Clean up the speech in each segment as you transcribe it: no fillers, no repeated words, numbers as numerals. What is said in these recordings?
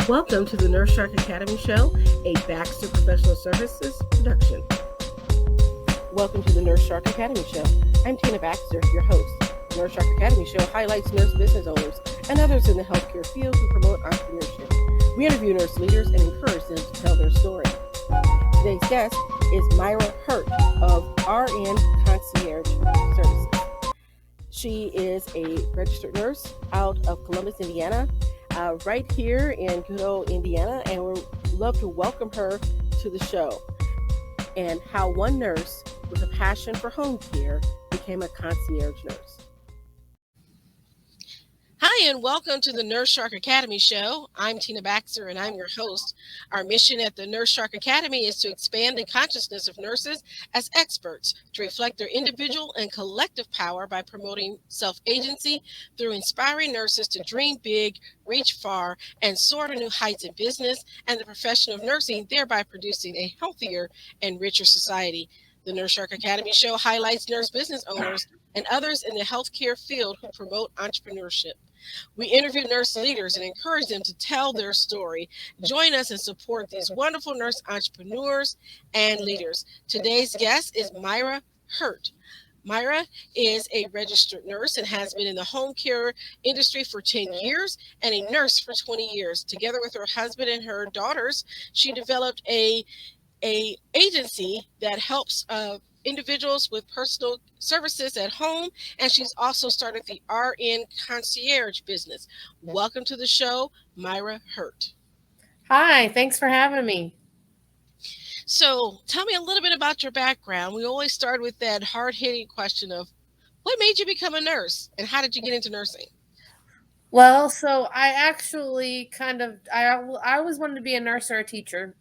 Welcome to the Nurse Shark Academy Show, a Baxter Professional Services production. Welcome to the Nurse Shark Academy Show. I'm Tina Baxter, your host. The Nurse Shark Academy Show highlights nurse business owners and others in the healthcare field who promote entrepreneurship. We interview nurse leaders and encourage them to tell their story. Today's guest is Myra Hurt of RN Concierge Services. She is a registered nurse out of Columbus, Indiana, right here in good old Indiana, and we'd love to welcome her to the show and how one nurse with a passion for home care became a concierge nurse. Hi, and welcome to the Nurse Shark Academy Show. I'm Tina Baxter, and I'm your host. Our mission at the Nurse Shark Academy is to expand the consciousness of nurses as experts to reflect their individual and collective power by promoting self-agency through inspiring nurses to dream big, reach far, and soar to new heights in business and the profession of nursing, thereby producing a healthier and richer society. The Nurse Shark Academy Show highlights nurse business owners and others in the healthcare field who promote entrepreneurship. We interview nurse leaders and encourage them to tell their story. Join us and support these wonderful nurse entrepreneurs and leaders. Today's guest is Myra Hurt. Myra is a registered nurse and has been in the home care industry for 10 years and a nurse for 20 years. Together with her husband and her daughters, she developed a agency that helps individuals with personal services at home, and she's also started the RN Concierge business. Welcome to the show, Myra Hurt. Hi, thanks for having me. So tell me a little bit about your background. We always start with that hard-hitting question of what made you become a nurse and how did you get into nursing? Well, so I actually I always wanted to be a nurse or a teacher.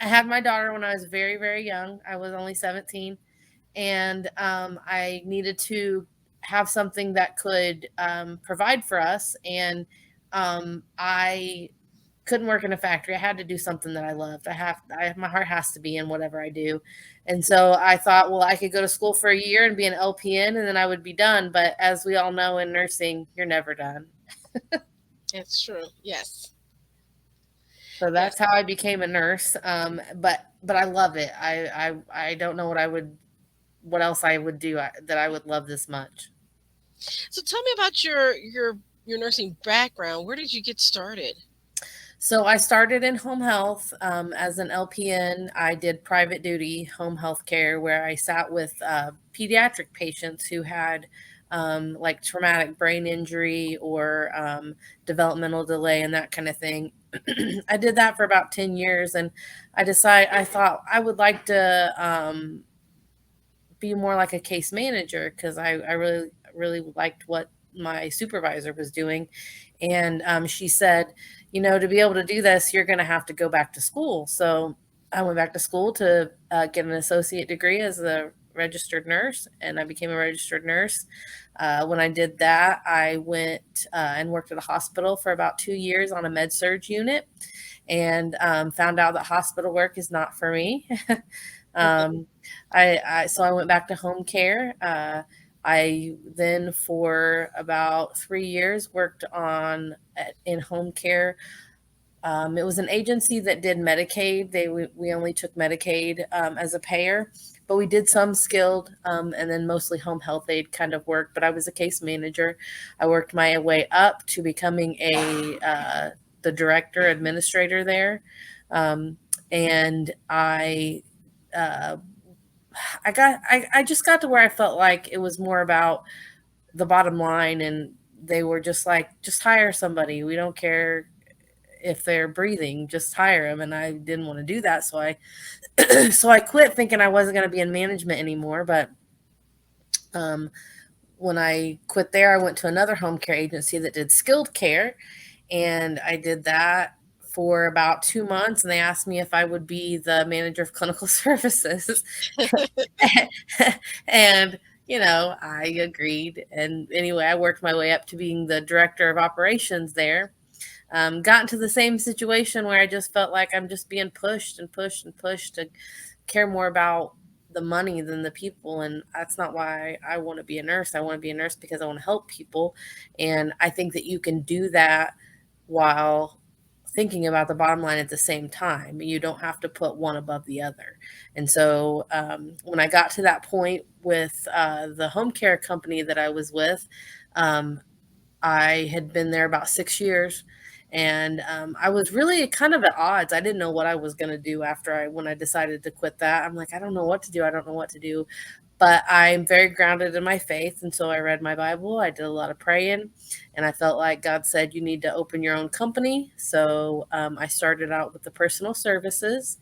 I had my daughter when I was very, very young. I was only 17, and I needed to have something that could provide for us. And I couldn't work in a factory. I had to do something that I loved. My heart has to be in whatever I do. And so I thought, well, I could go to school for a year and be an LPN and then I would be done. But as we all know in nursing, you're never done. It's true. Yes. So Yes. that's how I became a nurse. But I love it. I don't know what else I would do that I would love this much. So tell me about your nursing background. Where did you get started? So I started in home health as an LPN. I did private duty home health care where I sat with pediatric patients who had like traumatic brain injury or developmental delay and that kind of thing. I did that for about 10 years and I thought I would like to be more like a case manager because I really, really liked what my supervisor was doing. And she said, to be able to do this, you're going to have to go back to school. So I went back to school to get an associate degree as a registered nurse, and I became a registered nurse. When I did that, I went and worked at a hospital for about 2 years on a med surg unit and found out that hospital work is not for me. um, so I went back to home care. I then for about 3 years worked in home care. It was an agency that did Medicaid. We only took Medicaid as a payer, but we did some skilled and then mostly home health aid kind of work. But I was a case manager. I worked my way up to becoming the director administrator there, and uh, I just got to where I felt like it was more about the bottom line, and they were just like, just hire somebody. We don't care if they're breathing, just hire them. And I didn't want to do that. So I, so I quit thinking I wasn't going to be in management anymore. But um, when I quit there, I went to another home care agency that did skilled care. And I did that for about 2 months. And they asked me if I would be the manager of clinical services. And I agreed. And anyway, I worked my way up to being the director of operations there. Got into the same situation where I just felt like I'm just being pushed and pushed and pushed to care more about the money than the people. And that's not why I want to be a nurse. I want to be a nurse because I want to help people. And I think that you can do that while thinking about the bottom line at the same time. You don't have to put one above the other. And so when I got to that point with the home care company that I was with, um, I had been there about 6 years, and I was really kind of at odds. I didn't know what I was going to do after when I decided to quit that. I'm like, I don't know what to do. I don't know what to do. But I'm very grounded in my faith, and so I read my Bible. I did a lot of praying, and I felt like God said you need to open your own company. So I started out with the personal services,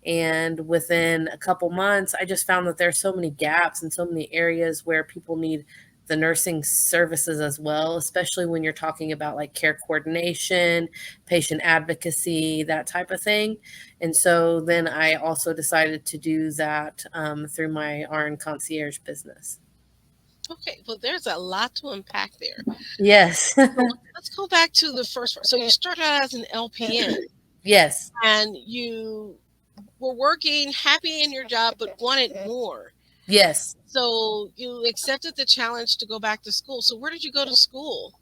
and within a couple months, I just found that there's so many gaps and so many areas where people need the nursing services as well, especially when you're talking about like care coordination, patient advocacy, that type of thing. And so then I also decided to do that through my RN concierge business. Okay, well, there's a lot to unpack there. Yes. So let's go back to the first part. So you started out as an LPN Yes. and you were working, happy in your job, but wanted more. Yes. So you accepted the challenge to go back to school. So where did you go to school?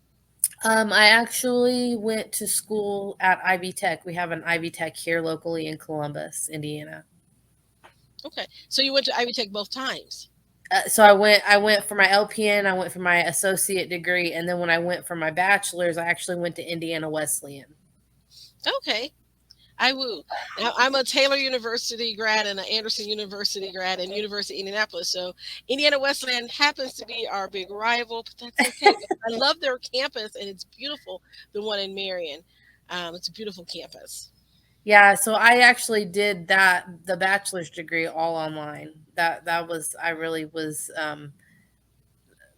I actually went to school at Ivy Tech. We have an Ivy Tech here locally in Columbus, Indiana. Okay, so you went to Ivy Tech both times. So I went for my LPN, I went for my associate degree, and then when I went for my bachelor's, I actually went to Indiana Wesleyan. Okay, I woo. Now, I'm a Taylor University grad and an Anderson University grad and University of Indianapolis. So Indiana Wesleyan happens to be our big rival, but that's okay. I love their campus and it's beautiful. The one in Marion, it's a beautiful campus. Yeah, so I actually did the bachelor's degree all online. That was I really was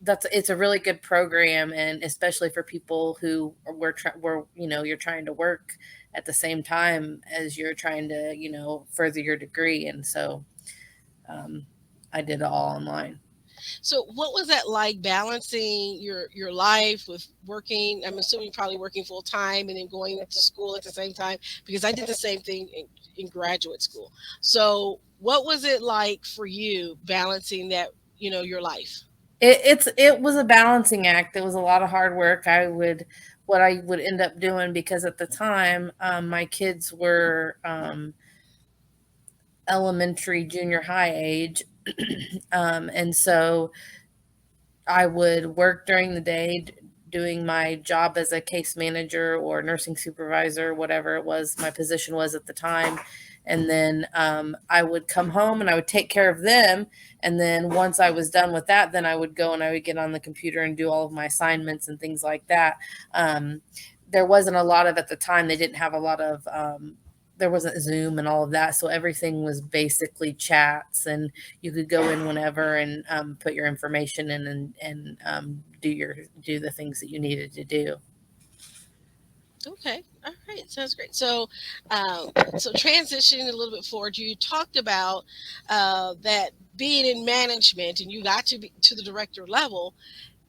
that's it's a really good program, and especially for people who were you're trying to work at the same time as you're trying to further your degree, and so um, I did it all online. So what was that like balancing your life with working? I'm assuming probably working full time and then going to school at the same time because I did the same thing in graduate school. So what was it like for you balancing that, your life? It was a balancing act. It was a lot of hard work. What I would end up doing, because at the time my kids were elementary, junior high age, and so I would work during the day doing my job as a case manager or nursing supervisor, whatever it was my position was at the time. And then I would come home and I would take care of them. And then once I was done with that, then I would go and I would get on the computer and do all of my assignments and things like that. Um, there wasn't a lot of, at the time, they didn't have a lot of, there wasn't Zoom and all of that. So everything was basically chats, and you could go in whenever and put your information in and do the things that you needed to do. Okay. All right. Sounds great. So transitioning a little bit forward, you talked about that being in management and you got to be to the director level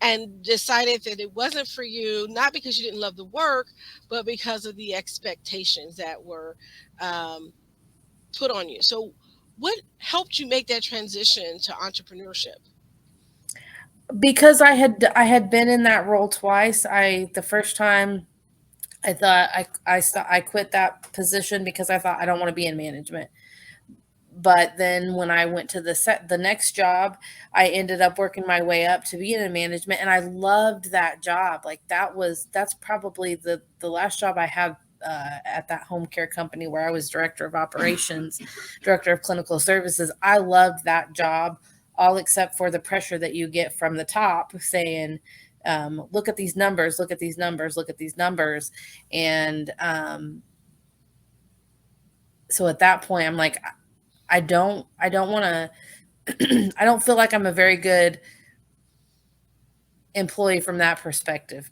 and decided that it wasn't for you, not because you didn't love the work, but because of the expectations that were um, put on you. So, what helped you make that transition to entrepreneurship? Because I had been in that role twice. The first time I thought I quit that position because I thought I don't want to be in management. But then when I went to the next job, I ended up working my way up to be in management, and I loved that job. Like that's probably the last job I had at that home care company where I was director of operations, director of clinical services. I loved that job, all except for the pressure that you get from the top saying, look at these numbers, look at these numbers, look at these numbers. And so at that point, I'm like, I don't want to, I don't feel like I'm a very good employee from that perspective.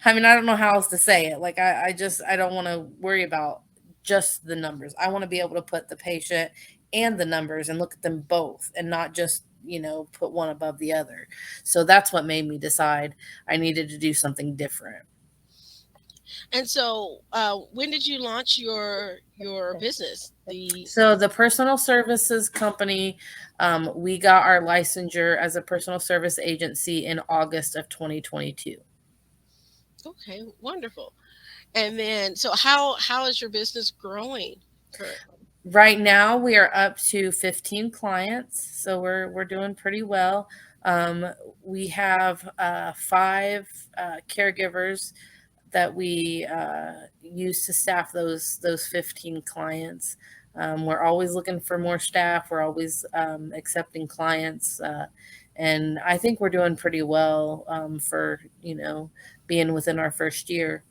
I mean, I don't know how else to say it. Like, I don't want to worry about just the numbers. I want to be able to put the patient and the numbers and look at them both and not just, put one above the other. So that's what made me decide I needed to do something different. And so, when did you launch your business? The So the personal services company, we got our licensure as a personal service agency in August of 2022. Okay, wonderful. And then, so how is your business growing currently? Right now, we are up to 15 clients, so we're doing pretty well. Um, we have 5 caregivers that we use to staff those 15 clients. We're always looking for more staff. We're always accepting clients, and I think we're doing pretty well for being within our first year.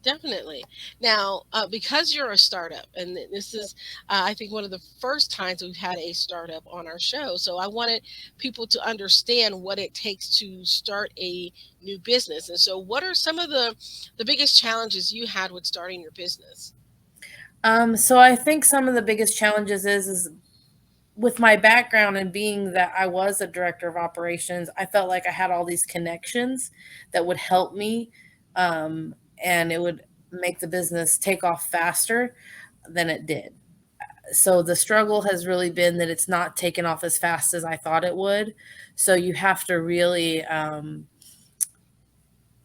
Definitely. Now, because you're a startup, and this is, I think, one of the first times we've had a startup on our show. So I wanted people to understand what it takes to start a new business. And so, what are some of the biggest challenges you had with starting your business? So I think some of the biggest challenges is with my background and being that I was a director of operations, I felt like I had all these connections that would help me, and it would make the business take off faster than it did. So the struggle has really been that it's not taken off as fast as I thought it would. So you have to really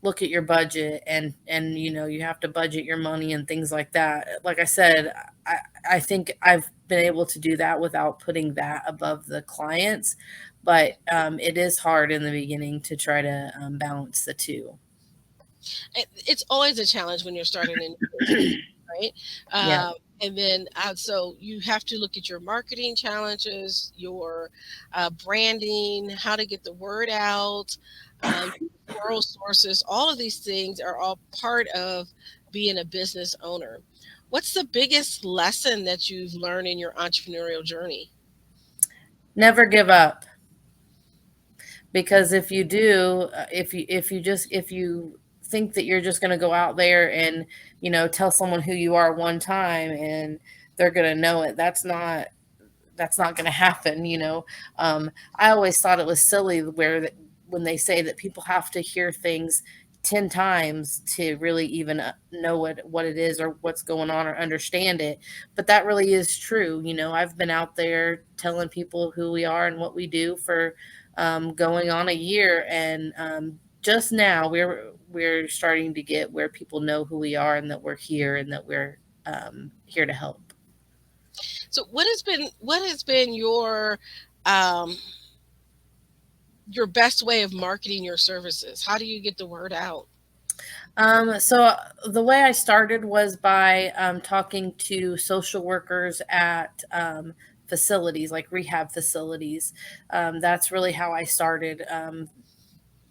look at your budget, and you have to budget your money and things like that. Like I said, I, I think I've been able to do that without putting that above the clients, but it is hard in the beginning to try to balance the two. It's always a challenge when you're starting a new business, right? Yeah. And then, so you have to look at your marketing challenges, your branding, how to get the word out, referral sources. All of these things are all part of being a business owner. What's the biggest lesson that you've learned in your entrepreneurial journey? Never give up, because if you do, if you think that you're just going to go out there and tell someone who you are one time and they're going to know it, that's not going to happen. I always thought it was silly when they say that people have to hear things 10 times to really even know what it is or what's going on or understand it. But that really is true. I've been out there telling people who we are and what we do for going on a year, and just now we're starting to get where people know who we are and that we're here and that we're here to help. So, what has been um, your best way of marketing your services? How do you get the word out? So the way I started was by talking to social workers at facilities, like rehab facilities. That's really how I started.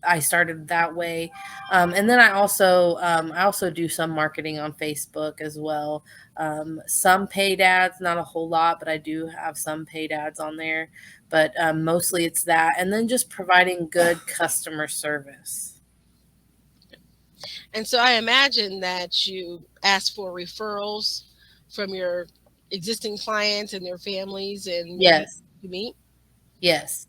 I started that way, and then I also do some marketing on Facebook as well. Some paid ads, not a whole lot, but I do have some paid ads on there. But mostly it's that, and then just providing good customer service. And so I imagine that you ask for referrals from your existing clients and their families and maybe Yes, you meet. yes.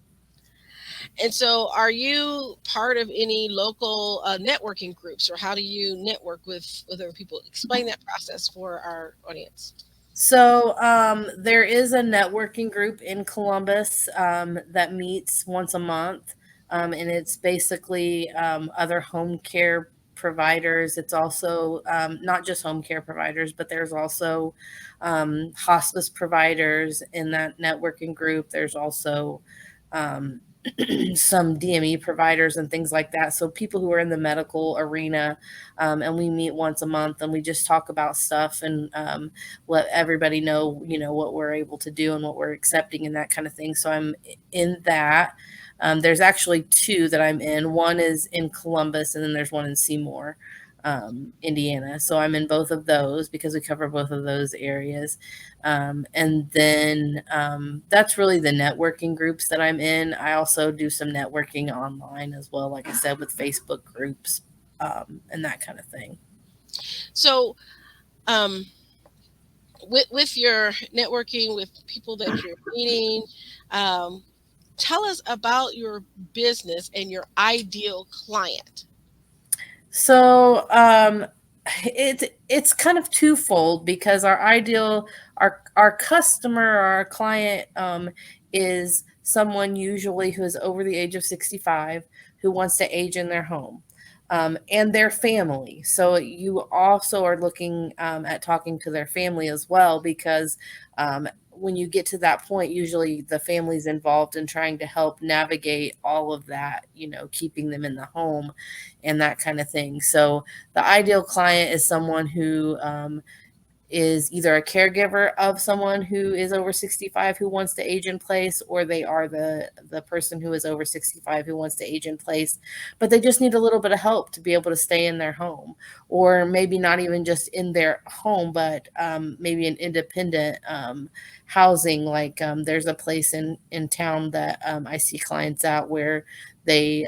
And so are you part of any local networking groups, or how do you network with other people? Explain that process for our audience. So there is a networking group in Columbus that meets once a month, and it's basically other home care providers. It's also not just home care providers, but there's also hospice providers in that networking group. There's also um, some DME providers and things like that. So people who are in the medical arena, and we meet once a month and we just talk about stuff and let everybody know, what we're able to do and what we're accepting and that kind of thing. So I'm in that. There's actually two that I'm in. One is in Columbus, and then there's one in Seymour, Indiana. So I'm in both of those because we cover both of those areas. And then that's really the networking groups that I'm in. I also do some networking online as well, like I said, with Facebook groups and that kind of thing. So um, with your networking with people that you're meeting, um, tell us about your business and your ideal client. So it's kind of twofold because our customer or our client is someone usually who is over the age of 65 who wants to age in their home. and their family. So you also are looking at talking to their family as well, because when you get to that point, usually the family's involved in trying to help navigate all of that, keeping them in the home and that kind of thing. So the ideal client is someone who is either a caregiver of someone who is over 65 who wants to age in place, or they are the person who is over 65 who wants to age in place, but they just need a little bit of help to be able to stay in their home, or maybe not even just in their home, but maybe an independent housing. Like there's a place in town that I see clients at where they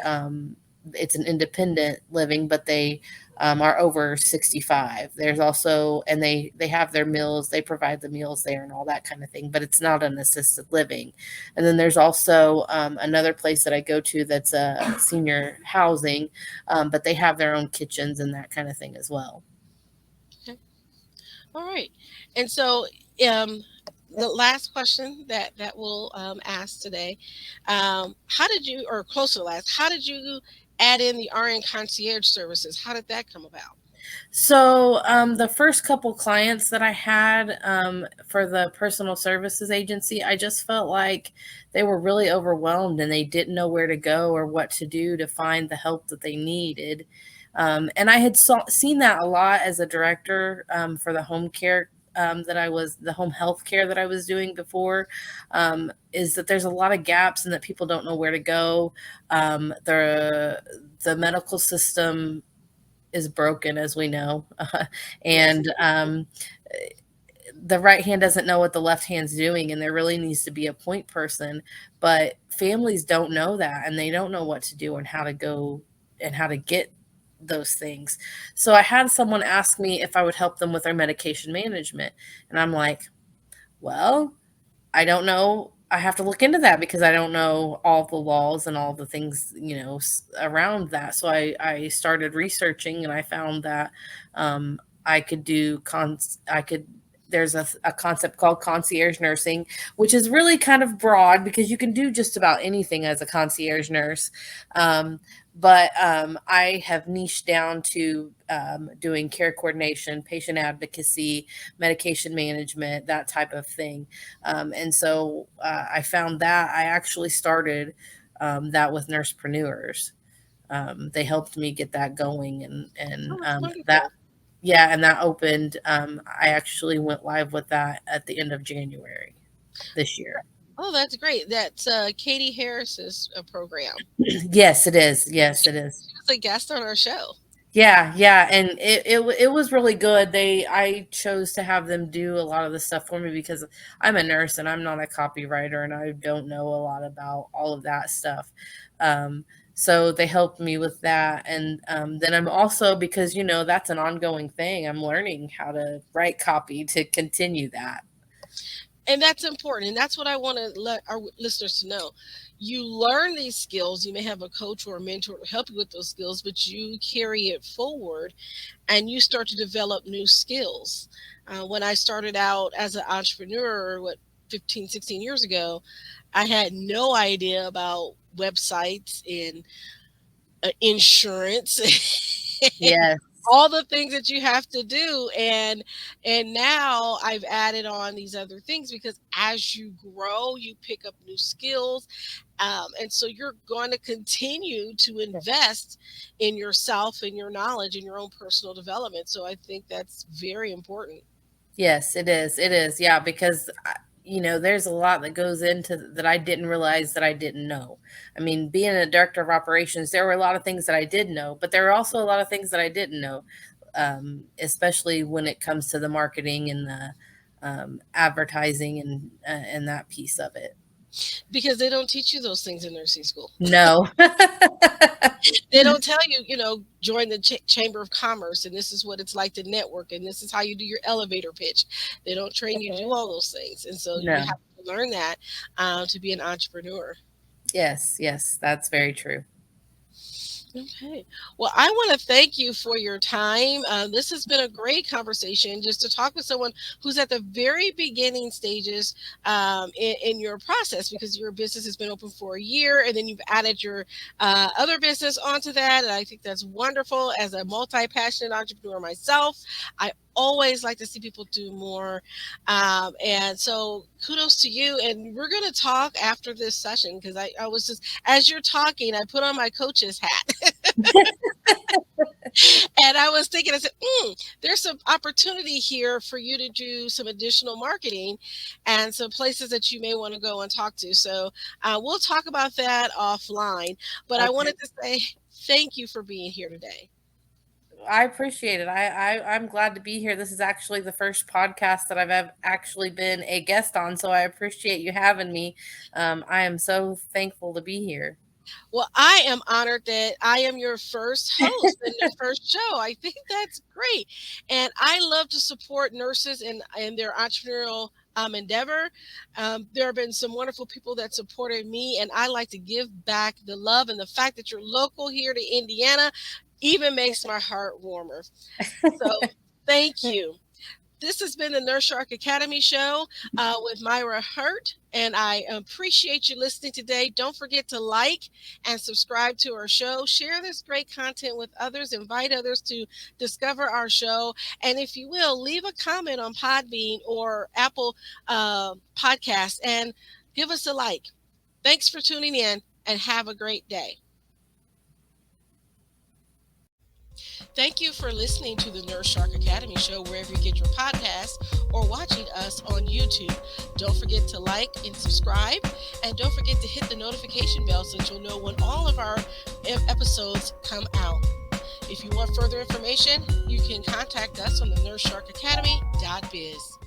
it's an independent living, but they are over 65. There's also, and they have their meals, they provide the meals there and all that kind of thing, but it's not an assisted living. And then there's also another place that I go to that's a senior housing, but they have their own kitchens and that kind of thing as well. Okay. All right. And so, um, the last question that we'll ask today, how did you, or close to the last, how did you add in the RN concierge services? How did that come about? So, the first couple clients that I had for the personal services agency, I just felt like they were really overwhelmed and they didn't know where to go or what to do to find the help that they needed. And I had seen that a lot as a director for the home care the home health care that I was doing before, is that there's a lot of gaps and that people don't know where to go. The medical system is broken, as we know, Yes. and the right hand doesn't know what the left hand's doing, and there really needs to be a point person. But families don't know that, and they don't know what to do and how to go and how to get those things. So I had someone ask me if I would help them with their medication management, and I'm like, well, I don't know. I have to look into that because I don't know all the laws and all the things, around that. So I started researching and I found that I could there's a concept called concierge nursing, which is really kind of broad because you can do just about anything as a concierge nurse. But I have niched down to doing care coordination, patient advocacy, medication management, that type of thing. And so I found that I actually started that with nursepreneurs. They helped me get that going, and Oh, that's that wonderful. yeah, and that opened. I actually went live with that at the end of January this year. Oh, that's great. That's Katie Harris's program. Yes, it is. Yes, it is. She was a guest on our show. Yeah, yeah, and it was really good. I chose to have them do a lot of the stuff for me because I'm a nurse and I'm not a copywriter and I don't know a lot about all of that stuff. Um, so they helped me with that, and then I'm also, because that's an ongoing thing. I'm learning how to write copy to continue that. And that's important. And that's what I want to let our listeners to know. You learn these skills. You may have a coach or a mentor to help you with those skills, but you carry it forward and you start to develop new skills. When I started out as an entrepreneur, 15, 16 years ago, I had no idea about websites and insurance and Yes. all the things that you have to do. And now I've added on these other things because as you grow you pick up new skills, and so you're going to continue to invest in yourself and your knowledge and your own personal development. So I think that's very important. Yes, it is. It is. Yeah, because there's a lot that goes into that I didn't realize that I didn't know. I mean, being a director of operations, there were a lot of things that I did know, but there were also a lot of things that I didn't know, especially when it comes to the marketing and the advertising and that piece of it. Because they don't teach you those things in nursing school. No. They don't tell you, join the chamber of commerce and this is what it's like to network and this is how you do your elevator pitch. They don't train you to do all those things, and so you No. have to learn that to be an entrepreneur. Yes, yes, that's very true. Okay. Well, I want to thank you for your time. This has been a great conversation just to talk with someone who's at the very beginning stages in your process, because your business has been open for a year and then you've added your other business onto that. And I think that's wonderful. As a multi passionate entrepreneur myself, I always like to see people do more. And so kudos to you. And we're going to talk after this session, because I was just, as you're talking, I put on my coach's hat. And I was thinking, I said, there's some opportunity here for you to do some additional marketing and some places that you may want to go and talk to. So we'll talk about that offline. But I Okay. wanted to say thank you for being here today. I appreciate it. I'm glad to be here. This is actually the first podcast that I've actually been a guest on, so I appreciate you having me. I am so thankful to be here. Well, I am honored that I am your first host in the first show. I think that's great. And I love to support nurses in their entrepreneurial endeavor. There have been some wonderful people that supported me, and I like to give back the love. And the fact that you're local here to Indiana even makes my heart warmer. So thank you. This has been the Nurse Shark Academy show with Myra Hurt, and I appreciate you listening today. Don't forget to like and subscribe to our show. Share this great content with others. Invite others to discover our show. And if you will, leave a comment on Podbean or Apple Podcasts and give us a like. Thanks for tuning in, and have a great day. Thank you for listening to the Nurse Shark Academy show wherever you get your podcasts or watching us on YouTube. Don't forget to like and subscribe, and don't forget to hit the notification bell so that you'll know when all of our episodes come out. If you want further information, you can contact us on the nursesharkacademy.biz.